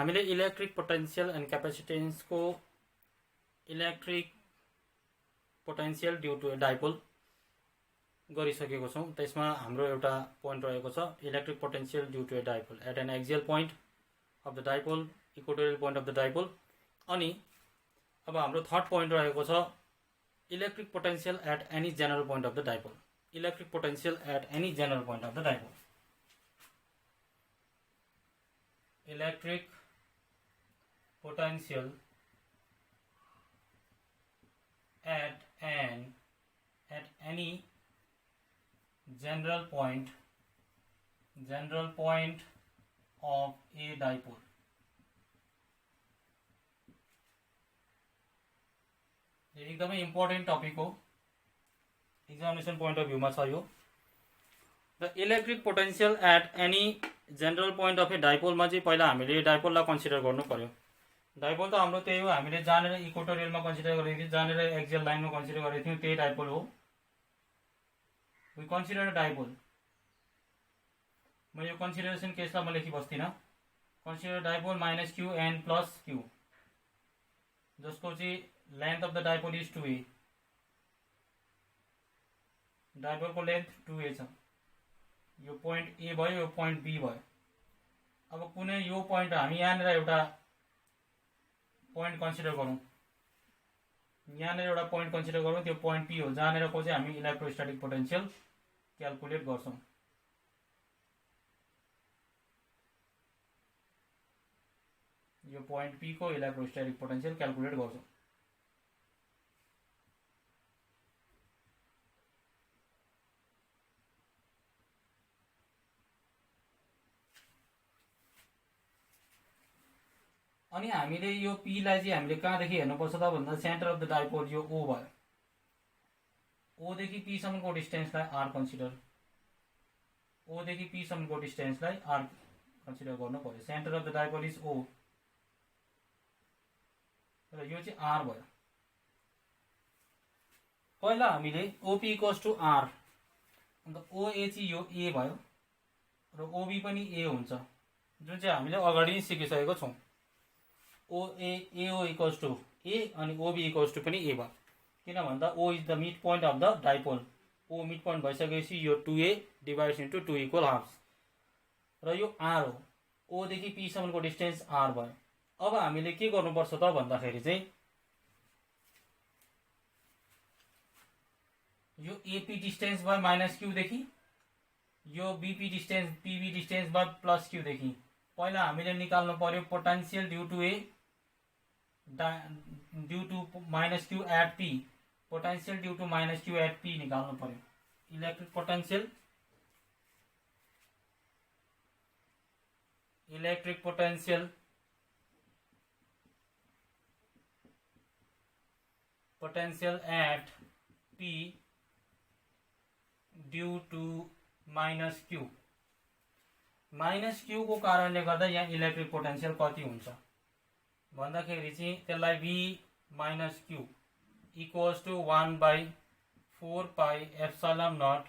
हामीले electric potential and capacitance को electric potential due to a dipole गरिसकेको छौं। त्यसमा हाम्रो एउटा पोइन्ट रहेको छ electric potential due to a dipole at an axial point of the dipole, equatorial point of the dipole. अनि अब हाम्रो थर्ड पोइन्ट रहेको छ electric potential at any general point of the dipole, electric potential at any general point of the dipole. Electric potential at any general point of a dipole। ये एकदमै important topic हो, examination point of भ्यूमा छ यो। The electric potential at any general point of a डाइपोलमा चाहिँ पहिला हामीले डाइपोललाई कन्सिडर गर्नु पर्यो। डाइपोल त हाम्रो त्यही हो, हामीले जानेर इक्वेटोरियलमा कन्सिडर गरेको थियौँ, जानेर एक्सियल लाइनमा कन्सिडर गरेको थियौँ, त्यही डाइपोल हो। We consider dipole. म यो कन्सिडरेसन केसलाई म लेखि बस्दिनँ। Consider dipole minus q and plus q, जसको चाहिँ length of the dipole is 2a। डाइपोलको लेन्थ 2a छ। यो पोइन्ट ए भयो, यो पोइन्ट बी भयो। अब कुनै यो पोइन्ट हामी यहाँनिर एउटा पोइन्ट कन्सिडर गरौँ, यहाँनिर एउटा पोइन्ट कन्सिडर गरौँ, त्यो पोइन्ट पी हो, जहाँनिरको चाहिँ हामी इलेक्ट्रोस्ट्याटिक पोटेन्शियल क्याल्कुलेट गर्छौँ। यो पोइन्ट पी को इलेक्ट्रोस्ट्याटिक पोटेन्शियल क्याल्कुलेट गर्छौँ। अनि हामीले यो पी लाई चाहिँ हामीले कहाँदेखि हेर्नुपर्छ त भन्दा सेन्टर अफ द डाइपोल यो ओ भयो। ओ देखि पी सम्मको डिस्टेन्सलाई आर कन्सिडर, ओ देखि पी सम्मको डिस्टेन्सलाई आर कन्सिडर गर्नु पर्यो। Centre of the dipole is O र यो चाहिँ आर भयो। पहिला हामीले ओपी इक्वल्स टु आर, अन्त ओए चाहिँ यो ए भयो र ओबी पनि ए हुन्छ, जुन चाहिँ हामीले अगाडि नै सिकिसकेको छौँ। एओ इक्वल्स टु ए अनि ओबी इक्वल्स टु पनि ए भयो। किन भन्दा O is the mid point of the dipole. O mid point भइसकेपछि यो 2a divides into 2 equal halves र यो आर हो। ओ देखि पी सम्मको डिस्टेन्स आर भयो। अब हामीले के गर्नुपर्छ त भन्दाखेरि चाहिँ यो एपी डिस्टेन्स भयो माइनस क्यू देखि, यो बीपी डिस्टेन्स पीबी डिस्टेन्स भयो प्लस क्यू देखि। पहिला हामीले निकाल्नु पर्यो potential due to A due to minus Q at P, potential due to minus Q at P निकाल्नु पर्यो। Electric potential at P due to minus Q. Minus Q को कारणले गर्दा यहाँ इलेक्ट्रिक पोटेंशियल कति हुन्छ भन्दाखेरि चाहिँ त्यसलाई v minus q equals to 1/4 pi epsilon naught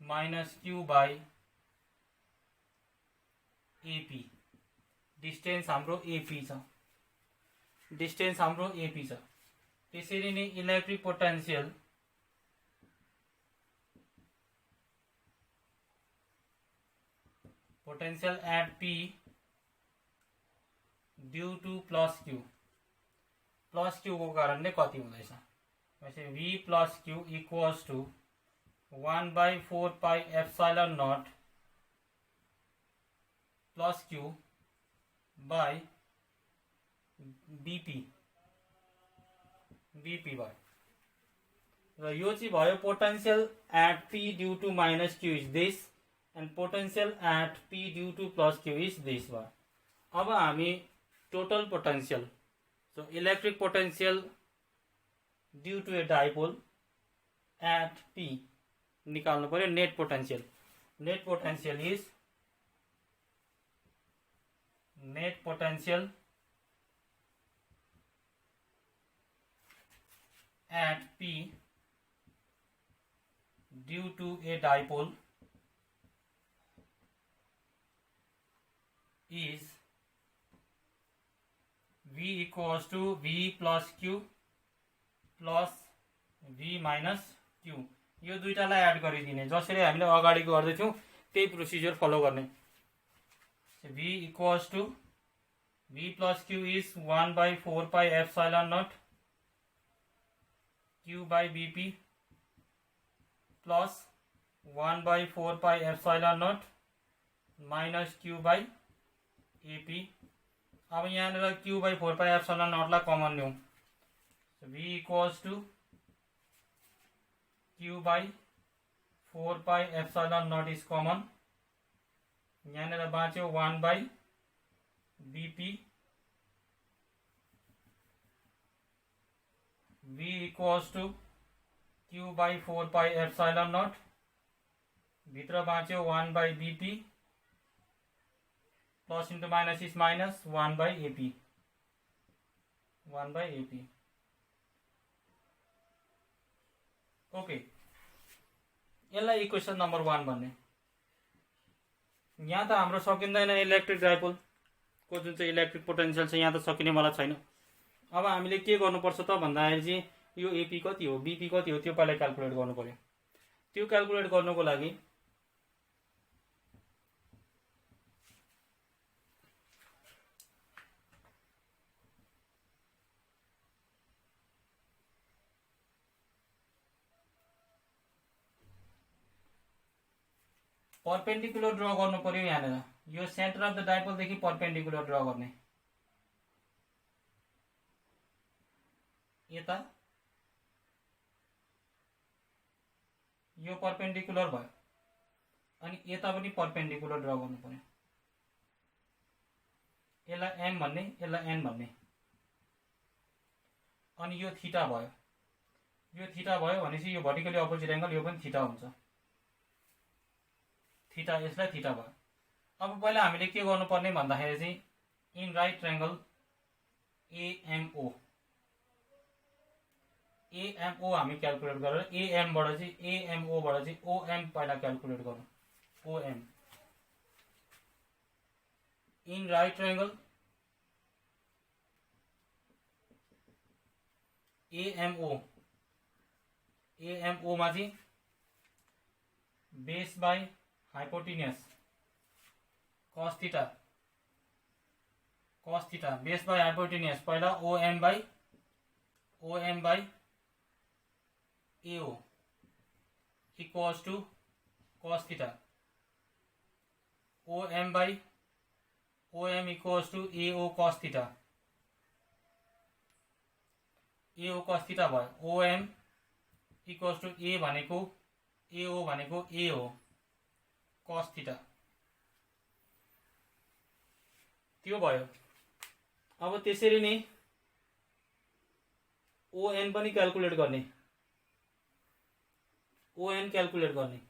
minus q by AP. Distance हाम्रो एपी छ, डिस्टेन्स हाम्रो एपी छ। त्यसरी नै electric potential at P due to plus q को कारणले कति हुँदैछ वैसे v plus q equals to 1/4 pi epsilon naught plus q by BP भयो र यो चाहिँ भयो potential at P due to minus q is this and potential at P due to plus Q is this one। अब हामी total potential, so electric potential due to a dipole at P निकाल्नु पर्यो। net potential is net potential at P due to a dipole is v equals to v plus q plus v minus q। यो दुईटालाई add गरिदिने, जसरी हामीले अगाडि गर्दैथ्यौँ त्यही procedure follow गर्ने। v equals to v plus q is 1/4 pi epsilon naught q by bp plus 1/4 pi epsilon naught minus q by ap। अब यहाँ q/4 पाई एप्सिलॉन नॉट ला कमन ल्यौं, v equals to q/4 pi epsilon naught is common. यहाँ बाँच्यो 1/bp। v equals to q/4 pi epsilon naught, भित्र बाँच्यो 1/bp plus into minus is minus 1/ap। Okay, यसलाई equation number 1 भन्ने। यहाँ त हाम्रो सकिँदैन इलेक्ट्रिक डाइपोल को जुन चाहिँ इलेक्ट्रिक पोटेन्शियल छ यहाँ त सकिने वाला छैन। अब हामीले के गर्नुपर्छ त भन्दाखेरि चाहिँ यो एपी कति हो बीपी कति हो त्यो पहिला क्याल्कुलेट गर्नु पर्यो। त्यो क्याल्कुलेट गर्नुको लागि परपेंडिकुलर ड्र गर्नु पर्यो। यहाँ यो सेन्टर अफ द डाइपोल देखि परपेंडिकुलर ड्र गर्ने, यता यो परपेंडिकुलर भयो अनि यता पनि परपेंडिकुलर ड्र गर्नु पर्यो। यसलाई एम भन्ने, यसलाई एन भन्ने, अनि यो थीटा भयो। यो थीटा भयो भनेपछि यो भर्टिकली अपोजिट एंगल यो पनि थीटा हुन्छ, थीटा यसलाई थीटा भयो। अब पहिला हामीले के गर्नुपर्ने भन्दाखेरि चाहिँ इन राइट ट्रायंगल एएमओ हामी क्याल्कुलेट गरेर एएम बाट चाहिँ एएमओ बाट चाहिँ ओएम पहिला क्याल्कुलेट गरौँ। OM in right triangle AMO मा चाहिँ base by hypotenuse cos theta base by hypotenuse पहिला OM by AO equals to cos theta, OM equals to AO cos theta. AO cos theta भयो। OM equals to A भनेको AO भनेको A हो cos theta, त्यो भयो। अब त्यसरी नै ON पनि क्याल्कुलेट गर्ने, ON क्याल्कुलेट गर्ने।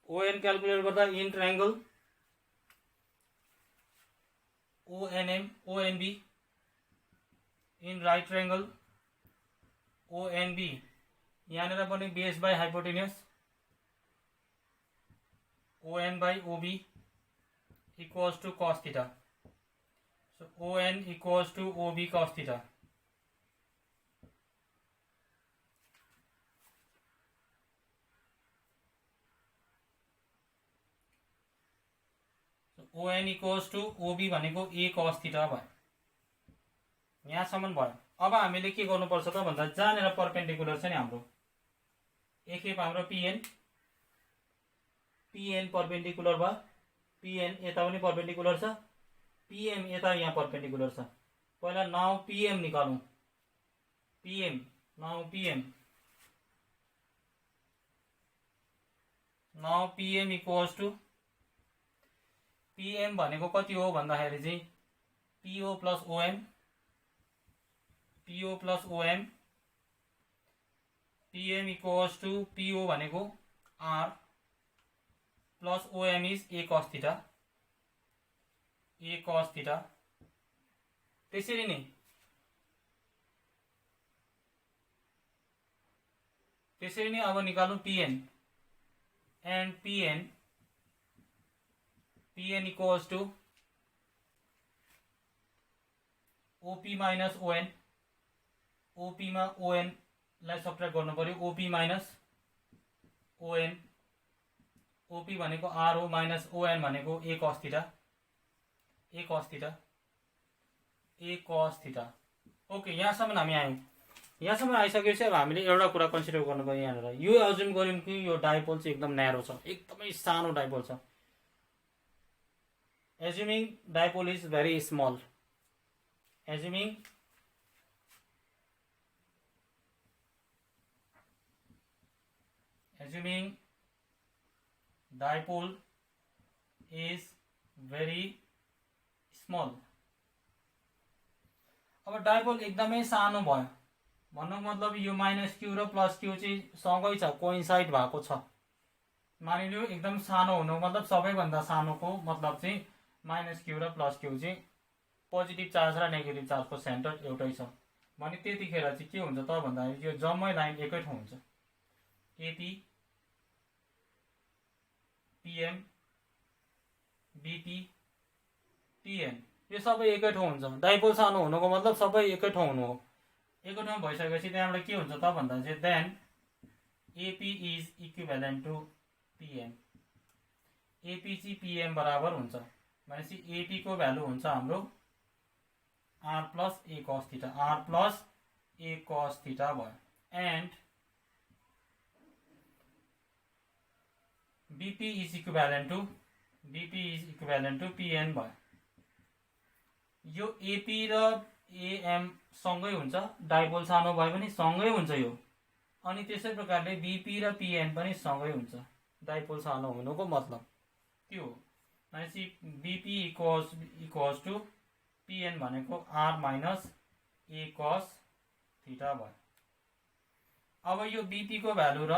ON क्याल्कुलेट गर्दा in triangle ONB in right triangle ONB यहाँ पनि base by hypotenuse ON by OB equals to cos theta. So ON equals to OB cos theta. ON equals to OB भनेको A cos theta भयो। यहाँसम्म भयो। अब हामीले के गर्नुपर्छ त भन्दा जहाँनिर परपेंडिकुलर छ नि हाम्रो एकखेप हाम्रो पीएन परपेंडिकुलर भयो, पीएन यता पनि परपेंडिकुलर छ, पीएम यता यहाँ परपेंडिकुलर छ। पहिला नाउ पीएम निकालौं, now PM equals to PM भनेको कति हो भन्दाखेरि चाहिँ PO plus OM PM equals to PO भनेको R plus OM is a cos theta. त्यसरी नै अब निकालौं PN and Pn equals to OP minus ON. OP मा ON लाई सब्ट्र्याक्ट गर्नु पर्यो. OP minus ON. OP भनेको RO minus ON भनेको A cos theta. A cos theta. A cos theta. Okay, यहाँसम्म हामी आयौँ. यहाँसम्म आइसकेपछि अब हामीले एउटा कुरा कन्सिडर गर्नु पर्यो यहाँनिर. यो अज्युम गर्यौँ कि यो डाइपोल चाहिँ एकदम न्यारो छ, एकदमै सानो डाइपोल छ. Assuming dipole is very small. Assuming dipole is very small. अब डाइपोल एकदमै सानो भयो भन्नुको मतलब यो माइनस क्यू र प्लस क्यू चाहिँ सँगै छ, कोइन्साइड भएको छ. मानिलियो एकदम सानो हुनुको मतलब सबैभन्दा सानोको मतलब चाहिँ माइनस क्यू र प्लस क्यू चाहिँ पोजिटिभ चार्ज र नेगेटिभ चार्जको सेन्टर एउटै छ भने त्यतिखेर चाहिँ के हुन्छ त भन्दाखेरि यो जम्मै लाइन एकै ठाउँ हुन्छ. एपी पीएम बीपी टीएन यो सबै एकै ठाउँ हुन्छ. डाइपोल सानो हुनुको मतलब सबै एकै ठाउँ हुनु हो. एकै ठाउँ भइसकेपछि त्यहाँबाट के हुन्छ त भन्दा चाहिँ then AP is equivalent to PM. AP चाहिँ पीएम बराबर हुन्छ भनेपछि एपी को भ्यालु हुन्छ हाम्रो are plus A cos theta. Are plus A cos theta भयो. And BP is equivalent to PN भयो. यो एपी र एएम सँगै हुन्छ, डाइपोल सानो भए पनि सँगै हुन्छ यो. अनि त्यसै प्रकारले बीपी र पीएन पनि सँगै हुन्छ, डाइपोल सानो हुनुको मतलब त्यो हो. भनेपछि बीपी इक्वल्स टु पीएन भनेको r minus a cos theta भयो. अब यो बीपी को भ्यालु र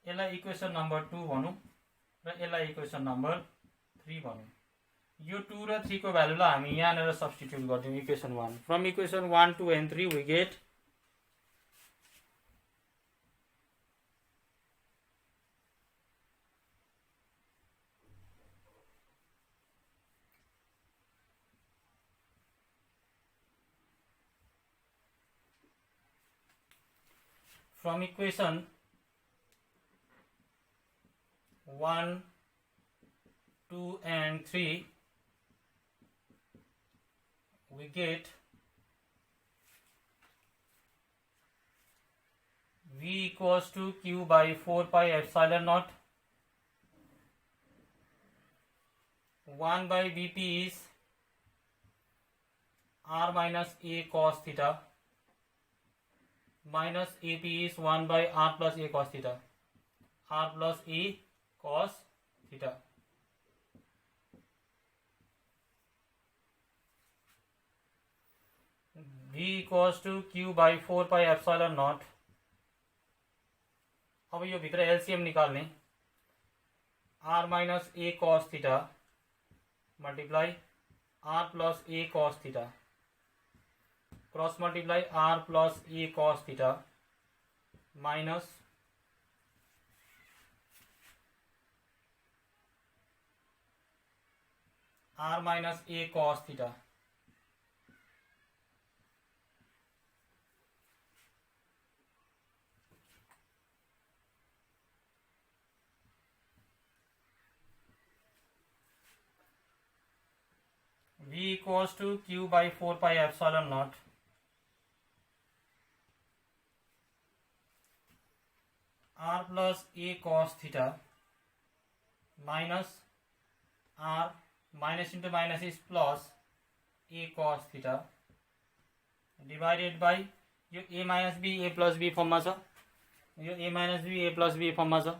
यसलाई इक्वेसन नम्बर 2 भनौँ र यसलाई इक्वेसन नम्बर 3 भनौँ. यो 2 र 3 को भ्यालुलाई हामी यहाँनिर सब्स्टिट्युट गर्छौँ equation 1. From equation 1, 2 and 3 we get from equation 1, 2 and 3 we get V equals to Q by 4 pi epsilon naught. 1 by Bp is R minus A cos theta minus AP is 1 by R plus A cos theta. R plus A cos theta. V equals to Q by 4 pi epsilon naught. अब यो भित्र LCM निकाल्ने. R minus A cos theta multiply R plus A cos theta cross multiply R plus A cos theta minus R minus A cos theta. V equals to Q by 4 pi epsilon naught. R plus A cos theta minus R minus into minus is plus A cos theta divided by यो A minus B A plus B फर्ममा छ. यो A minus B A plus B फर्ममा छ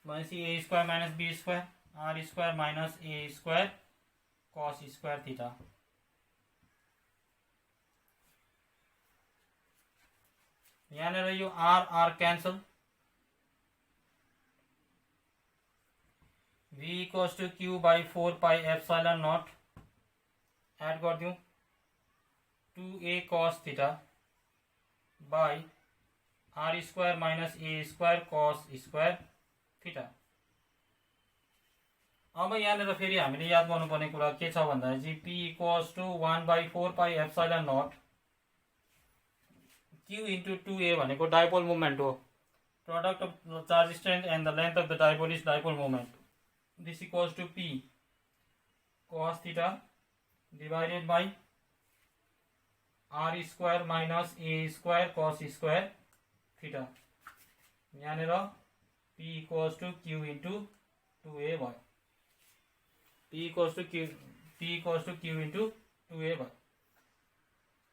भनेपछि A square minus B square R square minus A square cos square theta. यहाँनिर यो R R cancel. V equals to Q by 4 pi epsilon naught. Add गरिदिउँ 2A cos theta by R square minus A square cos square theta. अब यहाँनिर फेरि हामीले याद गर्नुपर्ने कुरा के छ भन्दा चाहिँ p equals to 1/4 pi epsilon naught q into 2a भनेको डाइपोल मोमेन्ट हो। Product of charge strength and the length of the dipole is dipole moment. This equals to p cos theta divided by r square minus a square cos square theta. यहाँनिर p equals to q into 2a भयो। p equals to q into 2a भयो।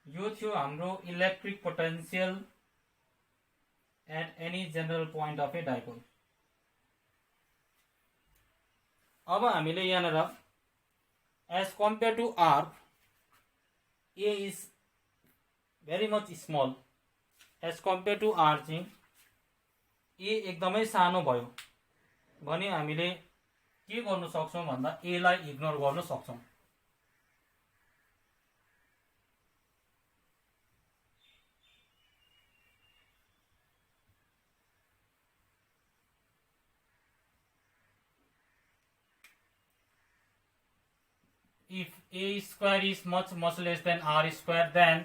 यो थियो हाम्रो electric potential at any general point of a dipole. अब हामीले यहाँनिर as compare to r a is very much small as compare to r चाहिँ a एकदमै सानो भयो भने हामीले के गर्न सक्छौं भन्दा a लाई इग्नोर गर्न सक्छौं। If a square is much less than r square, then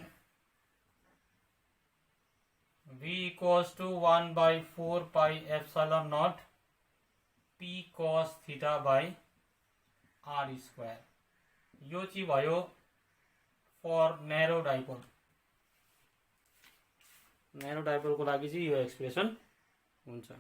v equals to 1/4 pi epsilon naught p cos theta by r square। यो चाहिँ भयो for narrow dipole. Narrow dipole को लागि चाहिँ यो एक्सप्रेसन हुन्छ।